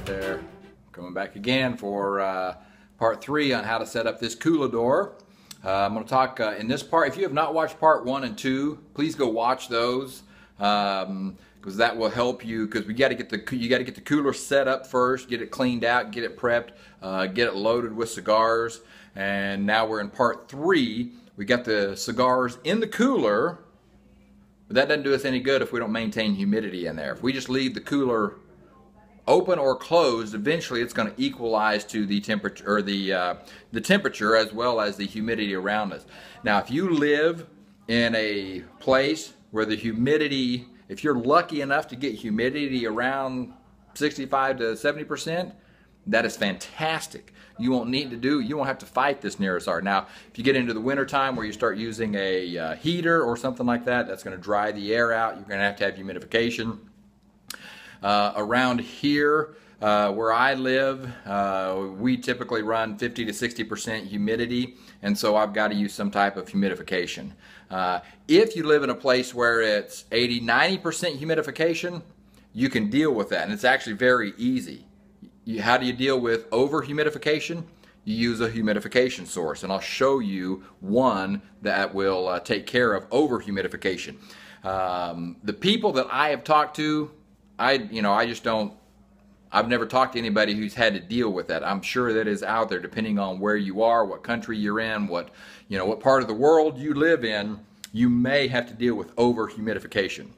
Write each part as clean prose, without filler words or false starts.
out there. Coming back again for part 3 on how to set up this Coolidor. I'm going to talk in this part. If you have not watched part 1 and 2, please go watch those because that will help you. Because you got to get the cooler set up first, get it cleaned out, get it prepped, get it loaded with cigars. And now we're in part 3. We got the cigars in the cooler, but that doesn't do us any good if we don't maintain humidity in there. If we just leave the cooler open or closed, eventually it's going to equalize to the temperature, or the temperature as well as the humidity around us. Now, if you live in a place where the humidity, if you're lucky enough to get humidity around 65 to 70%, that is fantastic. You won't have to fight this nearest art. Now, if you get into the winter time where you start using a heater or something like that, that's going to dry the air out. You're going to have humidification. Around here, where I live, we typically run 50 to 60% humidity, and so I've got to use some type of humidification. If you live in a place where it's 80–90% humidification, you can deal with that, and it's actually very easy. How do you deal with over-humidification? You use a humidification source, and I'll show you one that will take care of over-humidification. The people that I have talked to, I've never talked to anybody who's had to deal with that. I'm sure that is out there, depending on where you are, what country you're in, what part of the world you live in. You may have to deal with over-humidification.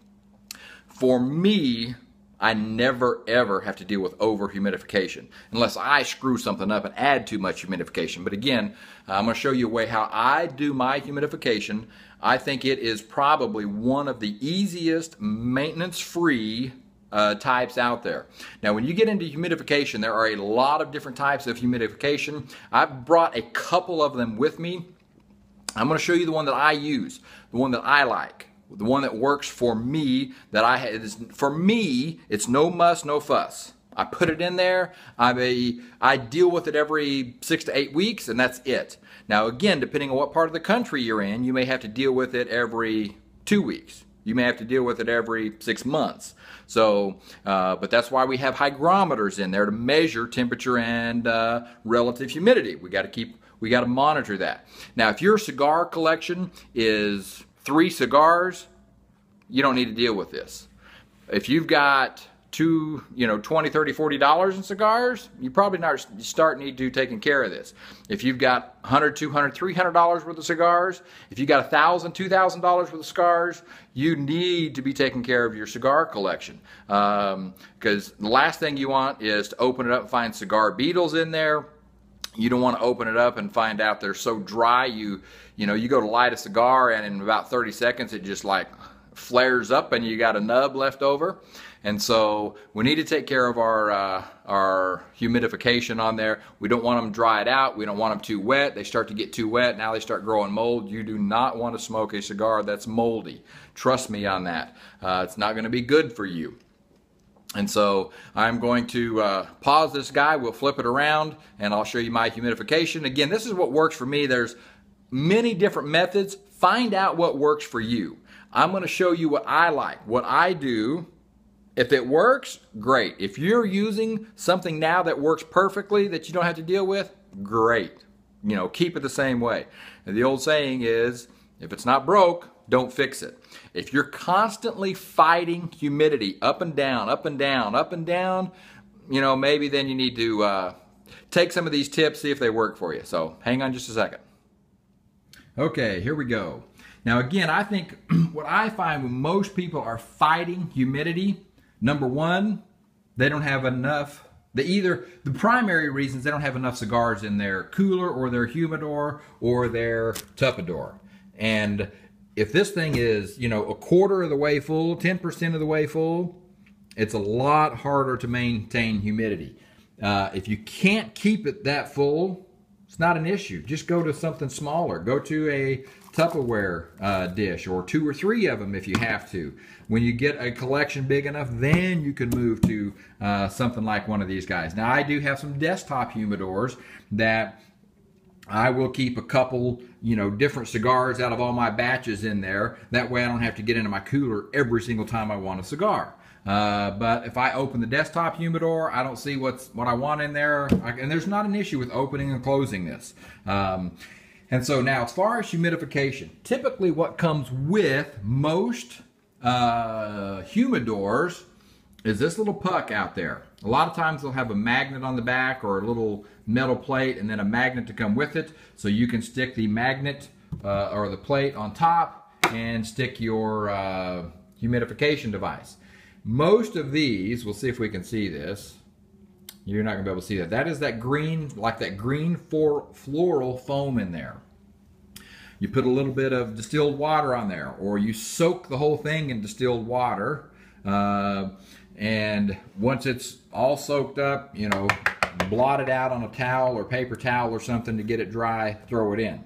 For me, I never ever have to deal with over-humidification unless I screw something up and add too much humidification. But again, I'm going to show you a way how I do my humidification. I think it is probably one of the easiest maintenance-free types out there. Now, when you get into humidification, there are a lot of different types of humidification. I've brought a couple of them with me. I'm going to show you the one that I use, the one that I like. The one that works for me, for me, it's no muss, no fuss. I put it in there, I deal with it every 6 to 8 weeks, and that's it. Now again, depending on what part of the country you're in, you may have to deal with it every 2 weeks. You may have to deal with it every 6 months. So, but that's why we have hygrometers in there to measure temperature and relative humidity. We got to monitor that. Now, if your cigar collection is 3 cigars, you don't need to deal with this. If you've got $20, $30, $40 in cigars, you probably need to taking care of this. If you've got $100, $200, $300 worth of cigars, if you've got $1,000, $2,000 worth of cigars, you need to be taking care of your cigar collection. Because the last thing you want is to open it up and find cigar beetles in there. You don't want to open it up and find out they're so dry. You go to light a cigar and in about 30 seconds it just like flares up and you got a nub left over. And so we need to take care of our humidification on there. We don't want them dried out. We don't want them too wet. They start to get too wet. Now they start growing mold. You do not want to smoke a cigar that's moldy. Trust me on that. It's not going to be good for you. And so I'm going to pause this guy, we'll flip it around, and I'll show you my humidification. Again, this is what works for me. There's many different methods. Find out what works for you. I'm going to show you what I like, what I do. If it works, great. If you're using something now that works perfectly that you don't have to deal with, great. Keep it the same way. And the old saying is, if it's not broke, don't fix it. If you're constantly fighting humidity up and down, up and down, up and down, maybe then you need to take some of these tips, see if they work for you. So hang on just a second. Okay, here we go. Now again, I think what I find when most people are fighting humidity, number one, they don't have enough. The primary reasons they don't have enough cigars in their cooler or their humidor or their tupperware. And if this thing is, a quarter of the way full, 10% of the way full, it's a lot harder to maintain humidity. If you can't keep it that full, it's not an issue. Just go to something smaller. Go to a Tupperware dish, or 2 or 3 of them if you have to. When you get a collection big enough, then you can move to something like one of these guys. Now, I do have some desktop humidors that I will keep a couple, different cigars out of all my batches in there. That way I don't have to get into my cooler every single time I want a cigar. But if I open the desktop humidor, I don't see what I want in there. And there's not an issue with opening and closing this. And so now, as far as humidification, typically what comes with most humidors is this little puck out there. A lot of times they'll have a magnet on the back or a little metal plate and then a magnet to come with it, so you can stick the magnet or the plate on top and stick your humidification device. Most of these, we'll see if we can see this. You're not gonna be able to see that. That is that green, like that green floral foam in there. You put a little bit of distilled water on there, or you soak the whole thing in distilled water. And once it's all soaked up, you know, blot it out on a towel or paper towel or something to get it dry, throw it in.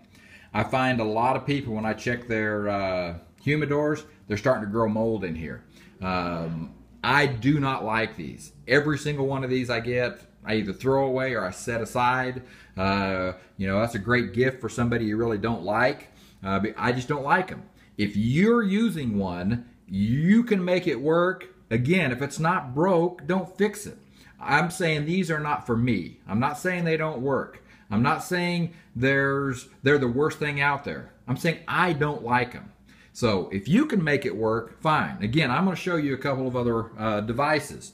I find a lot of people, when I check their humidors, they're starting to grow mold in here. I do not like these. Every single one of these I get, I either throw away or I set aside. You know, that's a great gift for somebody you really don't like. But I just don't like them. If you're using one, you can make it work. Again, if it's not broke, don't fix it. I'm saying these are not for me. I'm not saying they don't work. I'm not saying they're the worst thing out there. I'm saying I don't like them. So if you can make it work, fine. Again, I'm going to show you a couple of other devices.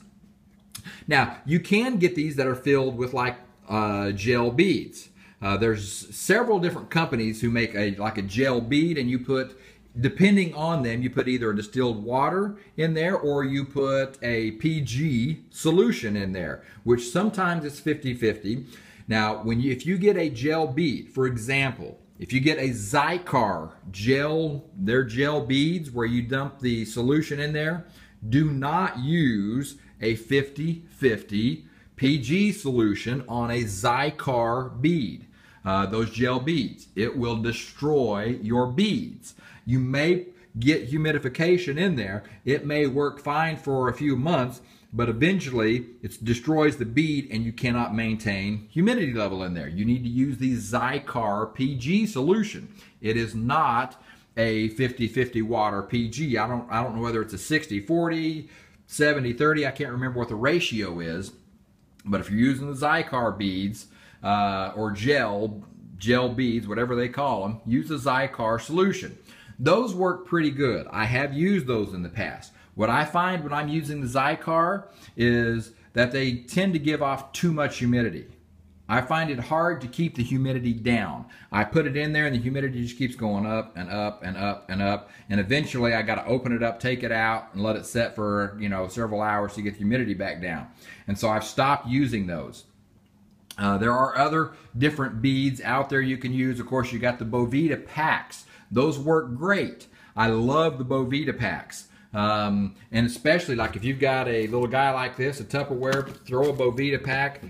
Now, you can get these that are filled with like gel beads. There's several different companies who make like a gel bead, and you put, depending on them, you put either a distilled water in there or you put a PG solution in there, which sometimes it's 50-50. Now, if you get a gel bead, for example, if you get a Cigar gel, their gel beads where you dump the solution in there, do not use a 50-50 PG solution on a Cigar bead. Those gel beads, it will destroy your beads. You may get humidification in there. It may work fine for a few months, but eventually it destroys the bead and you cannot maintain humidity level in there. You need to use the Cigar PG solution. It is not a 50-50 water PG. I don't know whether it's a 60-40, 70-30. I can't remember what the ratio is. But if you're using the Cigar beads or gel beads, whatever they call them, use the Cigar solution. Those work pretty good. I have used those in the past. What I find when I'm using the Cigar is that they tend to give off too much humidity. I find it hard to keep the humidity down. I put it in there and the humidity just keeps going up and up and up and up, and eventually I got to open it up, take it out, and let it set for, you know, several hours to get the humidity back down. And so I've stopped using those. There are other different beads out there you can use. Of course, you got the Boveda packs. Those work great. I love the Boveda packs. And especially like if you've got a little guy like this, a Tupperware, throw a Boveda pack,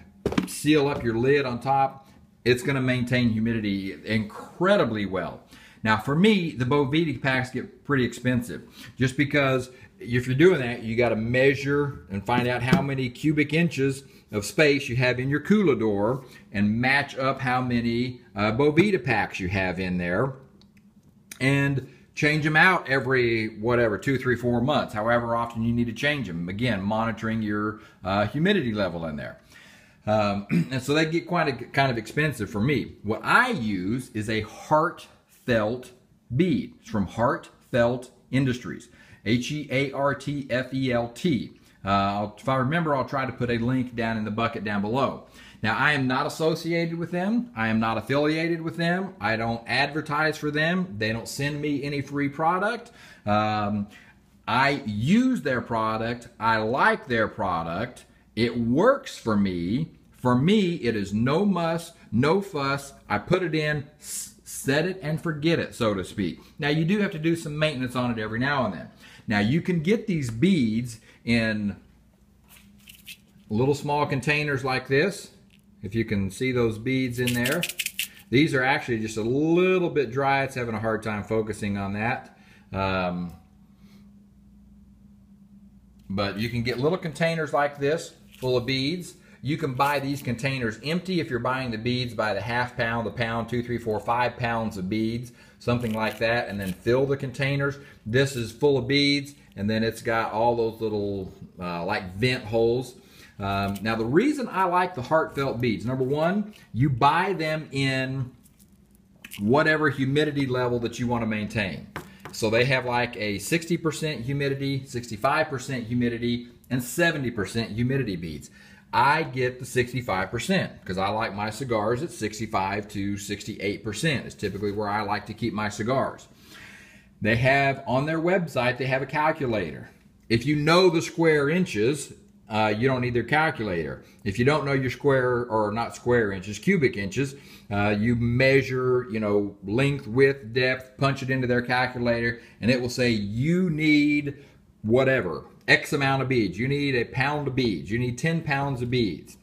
seal up your lid on top. It's going to maintain humidity incredibly well. Now for me, the Boveda packs get pretty expensive just because if you're doing that, you got to measure and find out how many cubic inches of space you have in your Coolidor and match up how many Boveda packs you have in there, and change them out every, whatever, 2, 3, 4 months, however often you need to change them. Again, monitoring your humidity level in there. And so they get kind of expensive for me. What I use is a Heartfelt bead. It's from Heartfelt Industries. H-E-A-R-T-F-E-L-T. If I remember, I'll try to put a link down in the bucket down below. Now, I am not associated with them. I am not affiliated with them. I don't advertise for them. They don't send me any free product. I use their product. I like their product. It works for me. For me, it is no muss, no fuss. I put it in, set it and forget it, so to speak. Now, you do have to do some maintenance on it every now and then. Now, you can get these beads in little small containers like this. If you can see those beads in there. These are actually just a little bit dry. It's having a hard time focusing on that. But you can get little containers like this full of beads. You can buy these containers empty if you're buying the beads by the half pound, the pound, 2, 3, 4, 5 pounds of beads, something like that, and then fill the containers. This is full of beads, and then it's got all those little like vent holes. Now the reason I like the Heartfelt beads, number one, you buy them in whatever humidity level that you want to maintain. So they have like a 60% humidity, 65% humidity, and 70% humidity beads. I get the 65% because I like my cigars at 65 to 68%. It's typically where I like to keep my cigars. They have on their website, they have a calculator. If you know the square inches, you don't need their calculator. If you don't know your square, or not square inches, cubic inches, you measure, you know, length, width, depth, punch it into their calculator, and it will say you need whatever, X amount of beads. You need a pound of beads. You need 10 pounds of beads.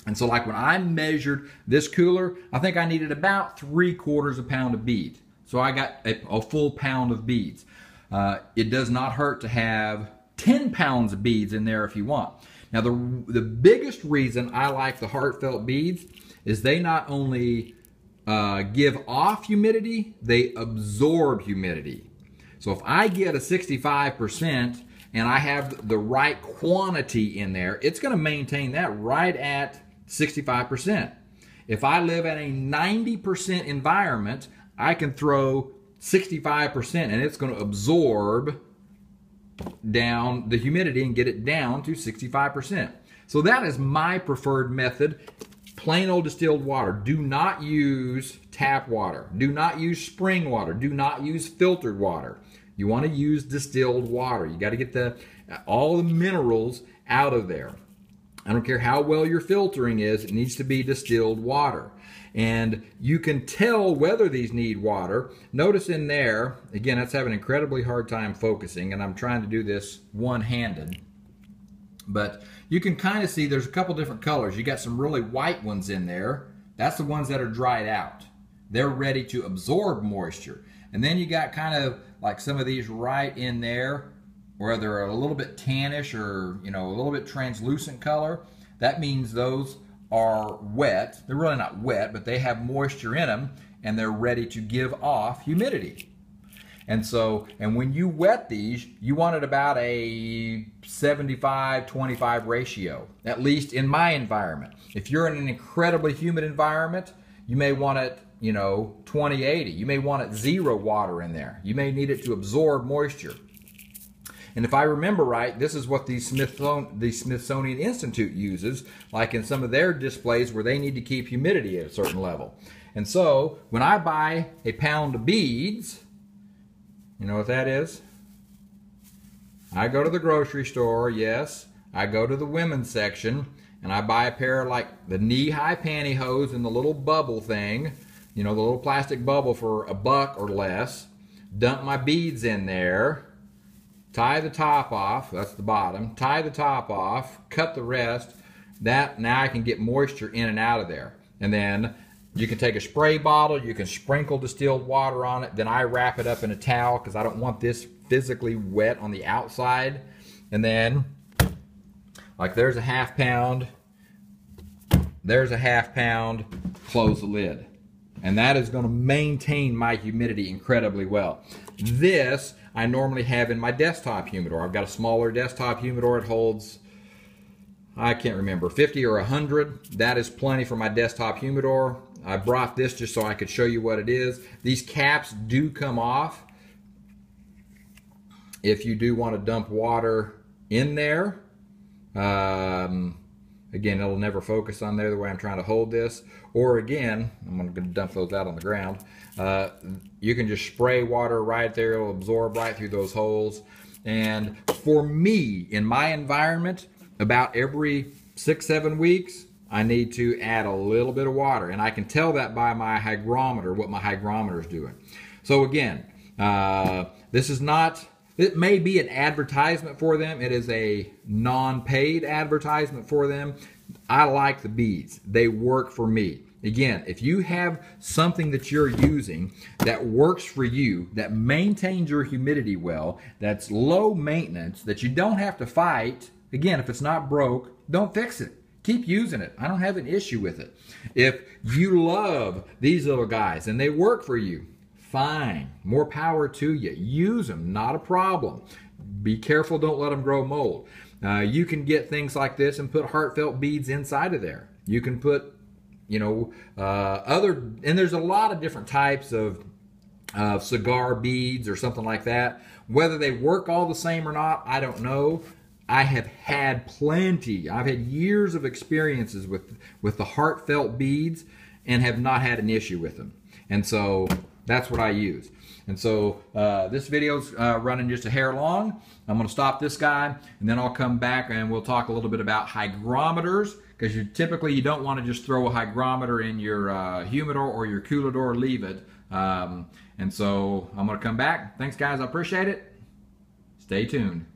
And so like when I measured this cooler, I think I needed about 3/4 pound of bead. So I got a full pound of beads. It does not hurt to have 10 pounds of beads in there if you want. Now the biggest reason I like the Heartfelt beads is they not only give off humidity, they absorb humidity. So if I get a 65% and I have the right quantity in there, it's going to maintain that right at 65%. If I live in a 90% environment, I can throw 65% and it's going to absorb down the humidity and get it down to 65%. So that is my preferred method. Plain old distilled water. Do not use tap water. Do not use spring water. Do not use filtered water. You want to use distilled water. You got to get all the minerals out of there. I don't care how well your filtering is, it needs to be distilled water. And you can tell whether these need water. Notice in there, again, that's having an incredibly hard time focusing, and I'm trying to do this one-handed. But you can kind of see there's a couple different colors. You got some really white ones in there. That's the ones that are dried out. They're ready to absorb moisture. And then you got kind of like some of these right in there where they're a little bit tannish or, you know, a little bit translucent color. That means those are wet. They're really not wet, but they have moisture in them and they're ready to give off humidity. And so, and when you wet these, you want it about a 75-25 ratio, at least in my environment. If you're in an incredibly humid environment, you may want it, you know, 20-80. You may want it 0 water in there. You may need it to absorb moisture. And if I remember right, this is what the Smithsonian Institute uses, like in some of their displays where they need to keep humidity at a certain level. And so, when I buy a pound of beads, you know what that is? I go to the grocery store, yes. I go to the women's section, and I buy a pair of like the knee-high pantyhose and the little bubble thing, you know, the little plastic bubble for $1 or less. Dump my beads in there. Tie the top off, that's the bottom. Tie the top off, cut the rest. That, now I can get moisture in and out of there. And then you can take a spray bottle, you can sprinkle distilled water on it, then I wrap it up in a towel because I don't want this physically wet on the outside. And then, like there's a ½ pound, there's a ½ pound, close the lid. And that is going to maintain my humidity incredibly well. This I normally have in my desktop humidor. I've got a smaller desktop humidor. It holds, I can't remember, 50 or 100. That is plenty for my desktop humidor. I brought this just so I could show you what it is. These caps do come off if you do want to dump water in there. Again, it'll never focus on there the way I'm trying to hold this. Or again, I'm going to dump those out on the ground. You can just spray water right there. It'll absorb right through those holes. And for me, in my environment, about every 6-7 weeks, I need to add a little bit of water. And I can tell that by my hygrometer, what my hygrometer is doing. So again, this is not... It may be an advertisement for them. It is a non-paid advertisement for them. I like the beads. They work for me. Again, if you have something that you're using that works for you, that maintains your humidity well, that's low maintenance, that you don't have to fight, again, if it's not broke, don't fix it. Keep using it. I don't have an issue with it. If you love these little guys and they work for you, fine, more power to you. Use them, not a problem. be careful, don't let them grow mold. You can get things like this and put heartfelt beads inside of there. You can put, you know, and there's a lot of different types of cigar beads or something like that. Whether they work all the same or not, I don't know. I have had plenty. I've had years of experiences with the heartfelt beads and have not had an issue with them. And so that's what I use. And so this video's running just a hair long. I'm going to stop this guy, and then I'll come back and we'll talk a little bit about hygrometers, because typically you don't want to just throw a hygrometer in your humidor or your Coolidor, leave it. And so I'm going to come back. Thanks, guys. I appreciate it. Stay tuned.